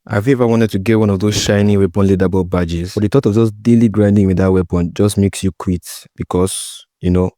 Have you ever wanted to get one of those shiny weapon leaderboard badges? But the thought of just daily grinding with that weapon just makes you quit because, you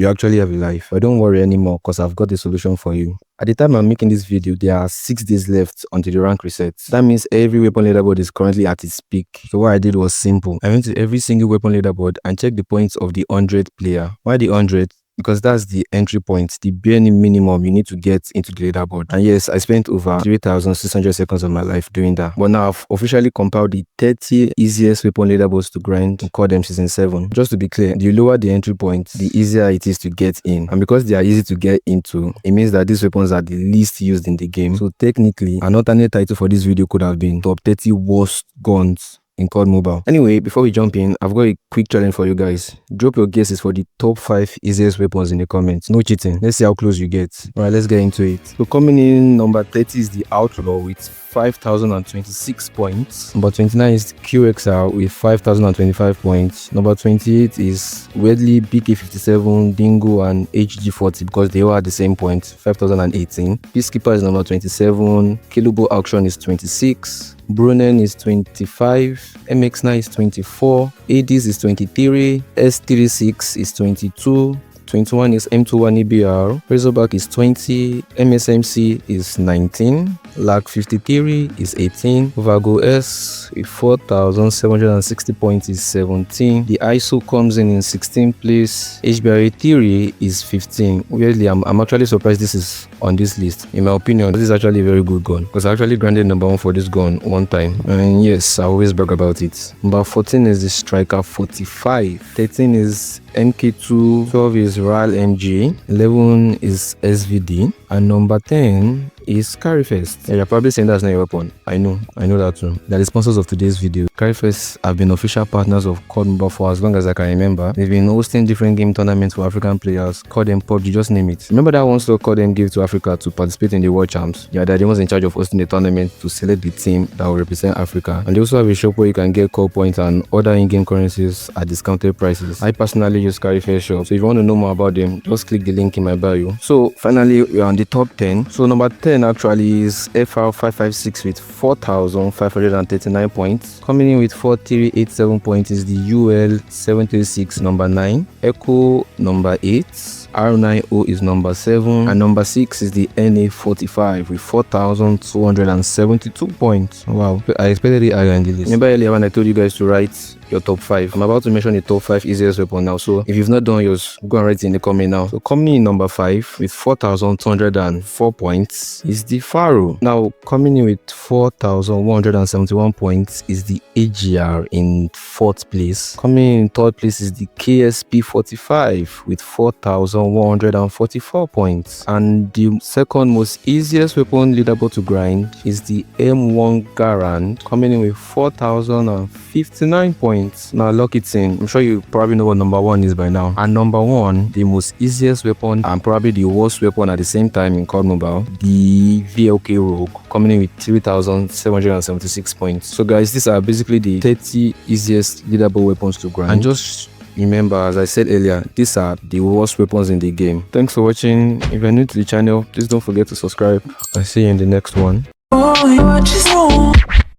actually have a life. But don't worry anymore because I've got the solution for you. At the time I'm making this video, there are 6 days left until the rank resets. That means every weapon leaderboard is currently at its peak. So what I did was simple. I went to every single weapon leaderboard and checked the points of the 100th player. Why the 100th? Because that's the entry point, the bare minimum you need to get into the leaderboard. And yes, I spent over 3,600 seconds of my life doing that. But now I've officially compiled the 30 easiest weapon leaderboards to grind in CODM Season 7. Just to be clear, the lower the entry point, the easier it is to get in. And because they are easy to get into, it means that these weapons are the least used in the game. So technically, an alternate title for this video could have been Top 30 Worst Guns in COD Mobile. Anyway, before we jump in, I've got a quick challenge for you guys. Drop your guesses for the top 5 easiest weapons in the comments. No cheating. Let's see how close you get. Alright, let's get into it. So coming in, number 30 is the Outlaw with 5,026 points. Number 29 is QXR with 5,025 points. Number 28 is weirdly BK57, Dingo, and HG40 because they all had the same point, 5,018. Peacekeeper is number 27. Kilobo Auction is 26. Brunnen is 25, MX9 is 24, ADs is 23, S36 is 22, 21 is M21 EBR, Razorback is 20, MSMC is 19, LAC 53 is 18, Vago S with 4,760 points is 17, the ISO comes in 16th place, HBRA Theory is 15. Weirdly, I'm actually surprised this is on this list. In my opinion, this is actually a very good gun because I actually grinded number 1 for this gun one time, and yes, I always brag about it. Number 14 is the Striker 45, 13 is MK2, 12 is RAL MG, 11 is SVD, and number 10 is Carryfest. Yeah, you're probably saying that's not your weapon. I know that too. They're the sponsors of today's video. Carryfest have been official partners of COD Mobile for as long as I can remember. They've been hosting different game tournaments for African players, COD PUBG, just name it. Remember that one store COD gave to Africa to participate in the World Champs? Yeah, they're the ones in charge of hosting the tournament to select the team that will represent Africa. And they also have a shop where you can get COD points and other in-game currencies at discounted prices. I personally use Carryfest shop, so if you want to know more about them, just click the link in my bio. So finally, we're on the top 10. So number 10 actually is FR556 with 4,539 points. Coming in with 4,387 points is the UL736 number 9, Echo number 8, R90 is number 7, and number 6 is the NA45 with 4,272 points. Wow, I expected it higher in the list. Remember earlier when I told you guys to write your top 5? I'm about to mention the top 5 easiest weapon now, so if you've not done yours, go and write it in the comment now. So coming in number 5 with 4,204 points is the Faro. Now coming in with 4,171 points is the AGR in 4th place. Coming in 3rd place is the KSP45 with 4,144 points, and the second most easiest weapon leaderboard to grind is the M1 Garand, coming in with 4,059 points. Now lock it in. I'm sure you probably know what number 1 is by now. And number 1, the most easiest weapon and probably the worst weapon at the same time in COD Mobile, the VLK Rogue, coming in with 3,776 points. So guys, these are basically the 30 easiest leaderboard weapons to grind. And just remember, as I said earlier, these are the worst weapons in the game. Thanks for watching. If you're new to the channel, please don't forget to subscribe. I'll see you in the next one.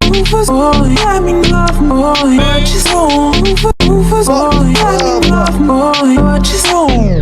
I'm in love, boy. I just want